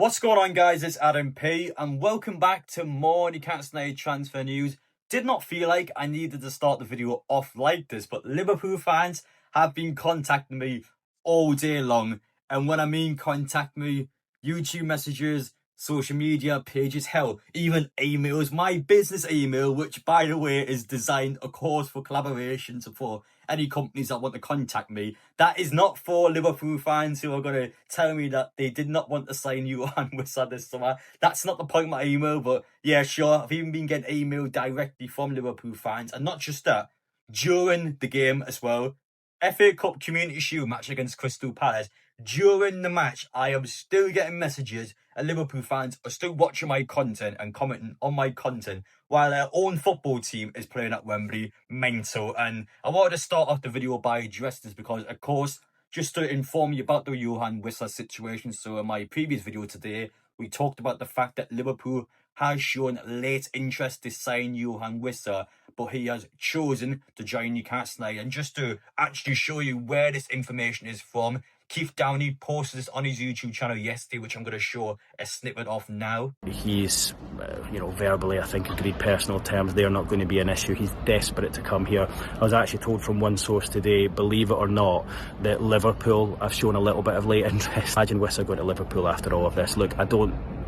What's going on, guys? It's Adam P and welcome back to more Newcastle United transfer news. Did not feel like I needed to start the video off like this, but Liverpool fans have been contacting me all day long. And when I mean contact me, YouTube messages, social media pages, hell, even emails. My business email, which by the way is designed, of course, for collaborations for any companies that want to contact me. That is not for Liverpool fans who are going to tell me that they did not want to sign Johan Wissa this summer. That's not the point of my email, but yeah, sure. I've even been getting email directly from Liverpool fans. And not just that, during the game as well. FA Cup Community Shield match against Crystal Palace. During the match, I am still getting messages and Liverpool fans are still watching my content and commenting on my content while their own football team is playing at Wembley. Mental. And I wanted to start off the video by addressing this because, of course, just to inform you about the Johan Wissa situation. So in my previous video today, we talked about the fact that Liverpool has shown late interest to sign Johan Wissa, but he has chosen to join Newcastle United. And just to actually show you where this information is from, Keith Downey posted this on his YouTube channel yesterday, which I'm going to show a snippet of now. He's, verbally, I think, agreed personal terms. They're not going to be an issue. He's desperate to come here. I was actually told from one source today, believe it or not, that Liverpool have shown a little bit of late interest. Imagine Wissa going to Liverpool after all of this. Look,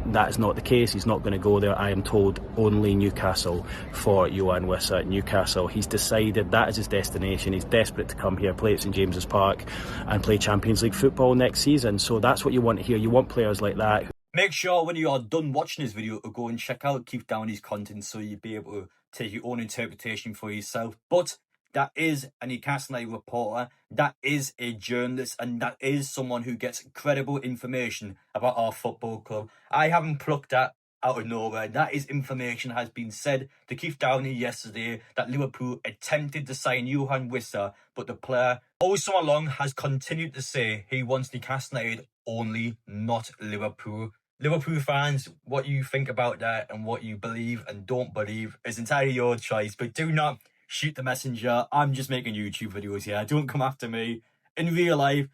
that's not the case. He's not going to go there. I am told only Newcastle for Johan Wissa. Newcastle. He's decided that is his destination. He's desperate to come here, play at St James's Park and play Champions League football next season. So that's what you want to hear. You want players like that. Make sure when you are done watching this video to go and check out Keith Downey's content so you'll be able to take your own interpretation for yourself. But that is a Newcastle United reporter, that is a journalist, and that is someone who gets credible information about our football club. I haven't plucked that out of nowhere. That is information that has been said to Keith Downey yesterday, that Liverpool attempted to sign Johan Wissa, but the player also along has continued to say he wants Newcastle United only, not Liverpool. Liverpool fans, what you think about that and what you believe and don't believe is entirely your choice, but do not shoot the messenger. I'm just making YouTube videos here. Don't come after me. In real life,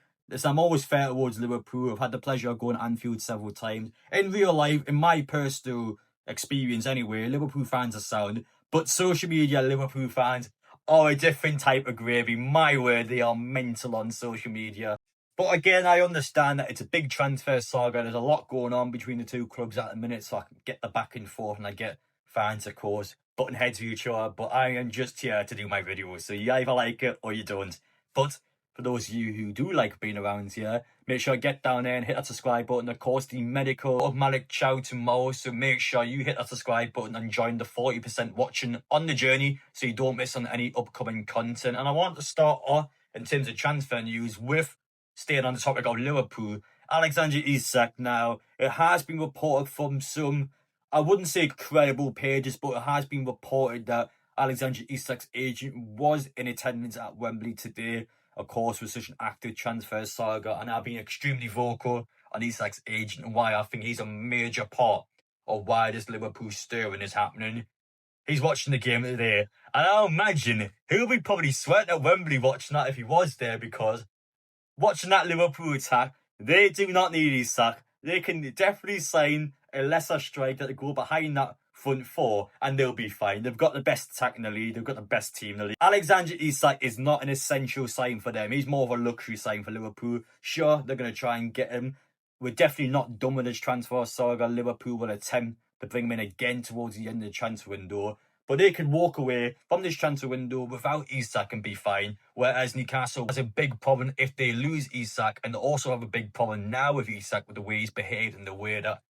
I'm always fair towards Liverpool. I've had the pleasure of going to Anfield several times. In real life, in my personal experience anyway, Liverpool fans are sound. But social media Liverpool fans are a different type of gravy. My word, they are mental on social media. But again, I understand that it's a big transfer saga. There's a lot going on between the two clubs at the minute, so I can get the back and forth, and I get fans, of course, butting heads with each other. But I am just here to do my videos, so you either like it or you don't. But for those of you who do like being around here, make sure you get down there and hit that subscribe button. Of course, the medical of Malik Chow tomorrow, so make sure you hit that subscribe button and join the 40% watching on the journey so you don't miss on any upcoming content. And I want to start off in terms of transfer news with staying on the topic of Liverpool. Alexander Isak. Now, it has been reported from some, I wouldn't say credible pages, but it has been reported that Alexander Isak's agent was in attendance at Wembley today. Of course, with such an active transfer saga, and I've been extremely vocal on Isak's agent and why I think he's a major part of why this Liverpool stirring is happening. He's watching the game today, and I imagine he'll be probably sweating at Wembley watching that if he was there, because watching that Liverpool attack, they do not need Isak. They can definitely sign a lesser striker to go behind that front four and they'll be fine. They've got the best attack in the league. They've got the best team in the league. Alexander Isak is not an essential sign for them. He's more of a luxury sign for Liverpool. Sure, they're going to try and get him. We're definitely not done with this transfer saga. Liverpool will attempt to bring him in again towards the end of the transfer window. But they could walk away from this transfer window without Isak and be fine. Whereas Newcastle has a big problem if they lose Isak, and they also have a big problem now with Isak with the way he's behaved and the way that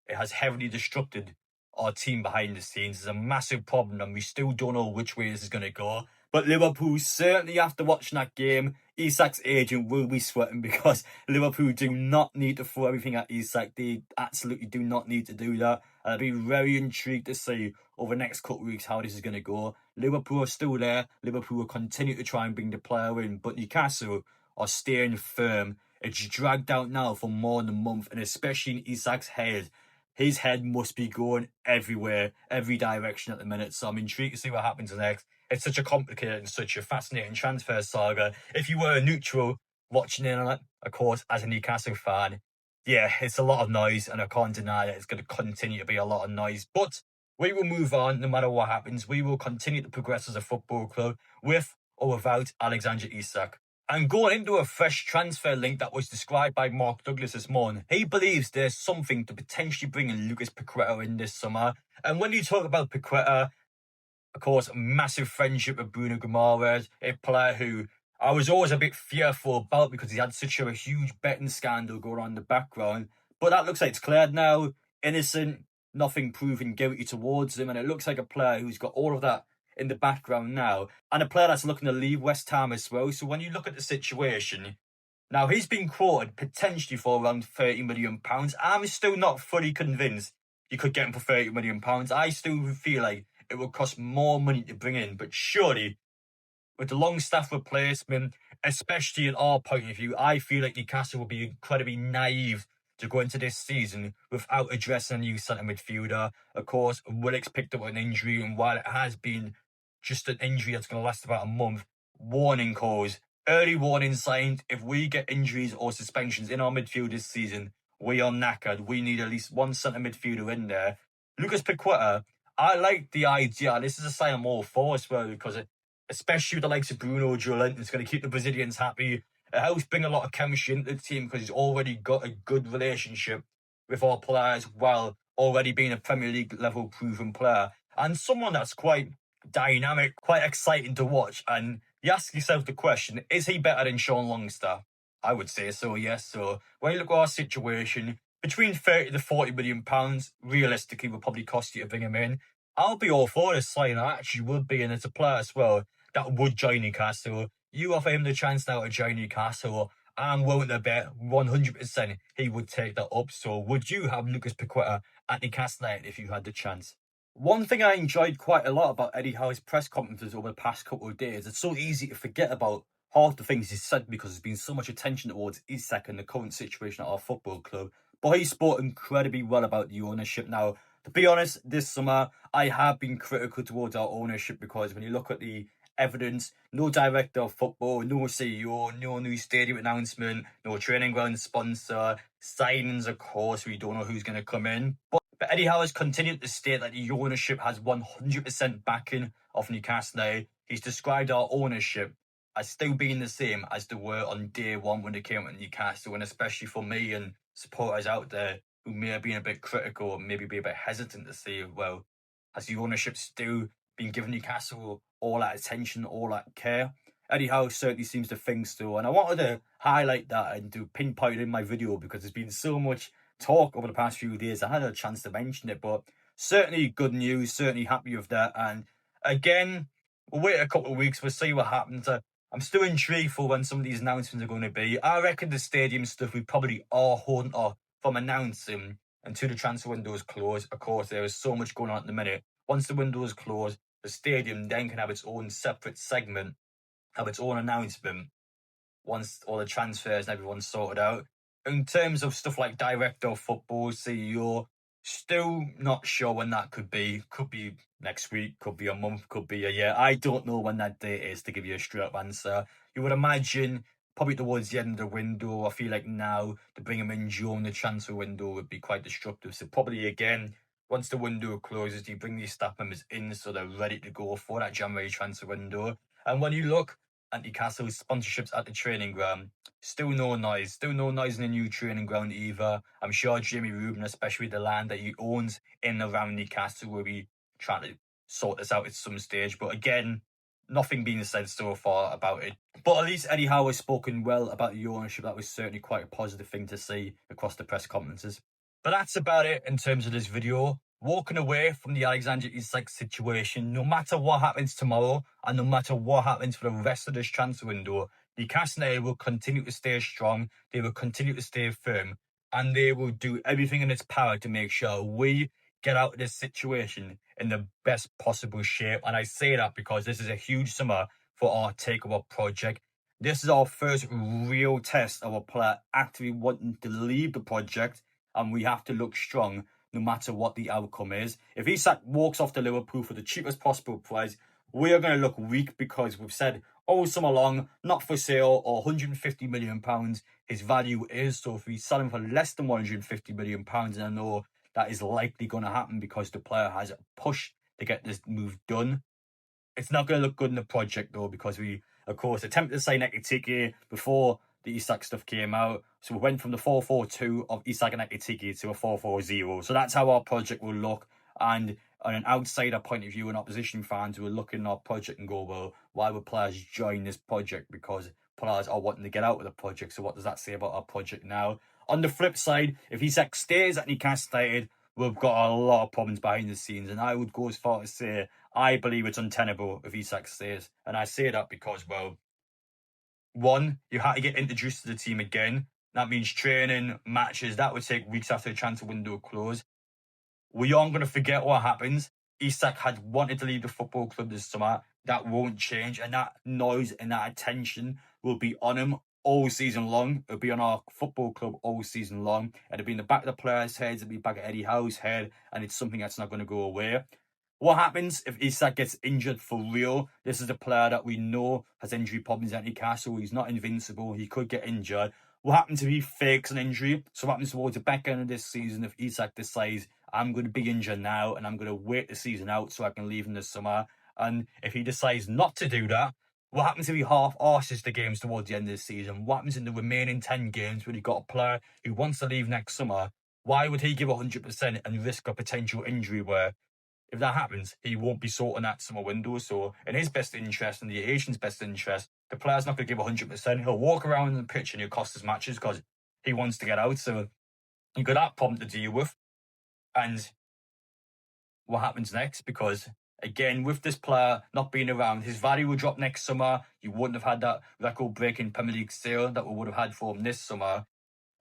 it has heavily disrupted our team behind the scenes. It's a massive problem and we still don't know which way this is going to go. But Liverpool, certainly after watching that game, Isak's agent will be sweating, because Liverpool do not need to throw everything at Isak. They absolutely do not need to do that. And I'll be very intrigued to see over the next couple of weeks how this is going to go. Liverpool are still there. Liverpool will continue to try and bring the player in. But Newcastle are staying firm. It's dragged out now for more than a month. And especially in Isak's head. His head must be going everywhere, every direction at the minute. So I'm intrigued to see what happens next. It's such a complicated and such a fascinating transfer saga. If you were a neutral watching in on it, of course, as a Newcastle fan, yeah, it's a lot of noise, and I can't deny it. It's going to continue to be a lot of noise. But we will move on no matter what happens. We will continue to progress as a football club with or without Alexander Isak. And going into a fresh transfer link that was described by Mark Douglas this morning, he believes there's something to potentially bring in Lucas Paqueta in this summer. And when you talk about Paqueta, of course, massive friendship with Bruno Guimaraes, a player who I was always a bit fearful about because he had such a huge betting scandal going on in the background. But that looks like it's cleared now. Innocent, nothing proven guilty towards him. And it looks like a player who's got all of that in the background now. And a player that's looking to leave West Ham as well. So when you look at the situation, now he's been quoted potentially for around £30 million. I'm still not fully convinced you could get him for £30 million. I still feel like it will cost more money to bring in. But surely, with the long-staff replacement, especially in our point of view, I feel like Newcastle will be incredibly naive to go into this season without addressing a new centre midfielder. Of course, Willock's picked up an injury, and while it has been just an injury that's going to last about a month, warning calls, early warning signs. If we get injuries or suspensions in our midfield this season, we are knackered. We need at least one centre midfielder in there. Lucas Paqueta, I like the idea. This is a sign I'm all for as well, because especially with the likes of Bruno Guimaraes, it's going to keep the Brazilians happy. It helps bring a lot of chemistry into the team because he's already got a good relationship with our players while already being a Premier League level proven player. And someone that's quite dynamic, quite exciting to watch. And you ask yourself the question, is he better than Sean Longstaff? I would say so, yes. So when you look at our situation, between 30 to 40 million pounds, realistically, will probably cost you to bring him in. I'll be all for this sign. I actually would be, and it's a player as well that would join Newcastle. You offer him the chance now to join Newcastle, I'm willing to bet 100% he would take that up. So would you have Lucas Paqueta at Newcastle United if you had the chance? One thing I enjoyed quite a lot about Eddie Howe's press conferences over the past couple of days, it's so easy to forget about half the things he said because there's been so much attention towards Isak and the current situation at our football club. But he spoke incredibly well about the ownership. Now, to be honest, this summer, I have been critical towards our ownership because when you look at the evidence, no director of football, no CEO, no new stadium announcement, no training ground sponsor, signings, of course, we don't know who's going to come in. But Eddie Howe has continued to state that the ownership has 100% backing of Newcastle United. He's described our ownership as still being the same as they were on day one when they came to Newcastle, and especially for me and supporters out there who may have been a bit critical or maybe be a bit hesitant to say, well, has the ownership still been giving Newcastle all that attention, all that care? Eddie Howe certainly seems to think so, and I wanted to highlight that and to pinpoint it in my video because there's been so much talk over the past few days. I had a chance to mention it, but certainly good news, certainly happy with that. And again, we'll wait a couple of weeks, we'll see what happens. I'm still intrigued for when some of these announcements are going to be. I reckon the stadium stuff we probably are holding off from announcing until the transfer window is closed. Of course, there is so much going on at the minute. Once the window is closed, the stadium then can have its own separate segment, have its own announcement once all the transfers and everyone's sorted out. In terms of stuff like director of football, CEO, still not sure when that could be. Could be next week, could be a month, could be a year. I don't know when that date is to give you a straight up answer. You would imagine probably towards the end of the window. I feel like now to bring him in during the transfer window would be quite disruptive. So probably again, once the window closes, you bring these staff members in so they're ready to go for that January transfer window. And when you look at Newcastle's sponsorships at the training ground, still no noise in the new training ground either. I'm sure Jamie Rubin, especially the land that he owns in and around Newcastle, will be trying to sort this out at some stage. But again, nothing being said so far about it. But at least Eddie Howe has spoken well about the ownership. That was certainly quite a positive thing to see across the press conferences. But that's about it in terms of this video. Walking away from the Alexander Isak situation, no matter what happens tomorrow and no matter what happens for the rest of this transfer window, Newcastle United will continue to stay strong, they will continue to stay firm, and they will do everything in its power to make sure we get out of this situation in the best possible shape. And I say that because this is a huge summer for our takeover project. This is our first real test of a player actively wanting to leave the project, and we have to look strong no matter what the outcome is. If Isak walks off to Liverpool for the cheapest possible price, we are going to look weak because we've said all summer long, not for sale, or £150 million his value is. So if we sell him for less than £150 million, and I know that is likely going to happen because the player has pushed to get this move done, it's not going to look good in the project though, because we, of course, attempted to sign Ekitike before the Isak stuff came out. So we went from the 4-4-2 of Isak and Ekitike to a 4-4-0. So that's how our project will look. And on an outsider point of view, and opposition fans will look at our project and go, well, why would players join this project? Because players are wanting to get out of the project. So what does that say about our project now? On the flip side, if Isak stays at Newcastle United, we've got a lot of problems behind the scenes. And I would go as far as say, I believe it's untenable if Isak stays. And I say that because, well, one, you had to get introduced to the team again. That means training, matches. That would take weeks after the transfer window closed. We aren't going to forget what happens. Isak had wanted to leave the football club this summer. That won't change. And that noise and that attention will be on him all season long. It'll be on our football club all season long. It'll be in the back of the players' heads. It'll be back at Eddie Howe's head. And it's something that's not going to go away. What happens if Isak gets injured for real? This is a player that we know has injury problems at Newcastle. He's not invincible. He could get injured. What happens if he fakes an injury? So what happens towards the back end of this season if Isak decides, I'm going to be injured now and I'm going to wait the season out so I can leave in the summer? And if he decides not to do that, what happens if he half-arses the games towards the end of the season? What happens in the remaining 10 games when you've got a player who wants to leave next summer? Why would he give 100% and risk a potential injury where, if that happens, he won't be sorting that summer window? So in his best interest and the Asian's best interest, the player's not going to give 100%. He'll walk around the pitch and he'll cost his matches because he wants to get out. So you've got that problem to deal with. And what happens next? Because again, with this player not being around, his value will drop next summer. You wouldn't have had that record-breaking Premier League sale that we would have had for him this summer.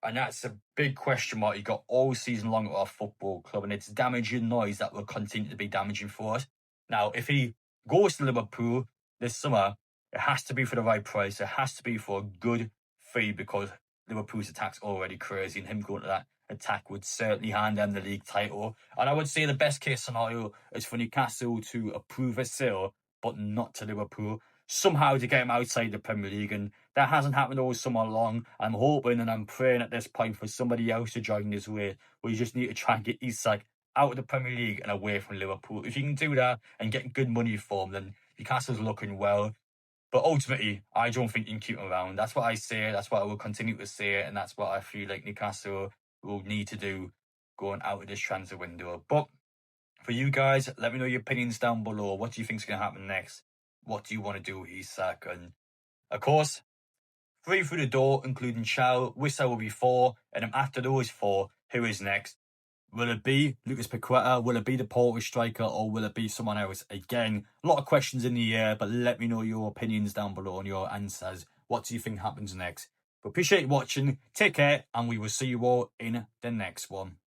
And that's a big question mark you got all season long at our football club. And it's damaging noise that will continue to be damaging for us. Now, if he goes to Liverpool this summer, it has to be for the right price. It has to be for a good fee, because Liverpool's attack's already crazy. And him going to that attack would certainly hand them the league title. And I would say the best case scenario is for Newcastle to approve a sale, but not to Liverpool, somehow to get him outside the Premier League. And that hasn't happened all summer long. I'm hoping and I'm praying at this point for somebody else to join this way. We just need to try and get Isak out of the Premier League and away from Liverpool. If you can do that and get good money for him, then Newcastle's looking well. But ultimately, I don't think you can keep him around. That's what I say. That's what I will continue to say. And that's what I feel like Newcastle will need to do going out of this transfer window. But for you guys, let me know your opinions down below. What do you think is going to happen next? What do you want to do with Isak? And of course, 3 through the door, including Chow, Wissa will be 4. And then after those 4, who is next? Will it be Lucas Paqueta? Will it be the Polish striker? Or will it be someone else? Again, a lot of questions in the air, but let me know your opinions down below and your answers. What do you think happens next? But appreciate you watching. Take care, and we will see you all in the next one.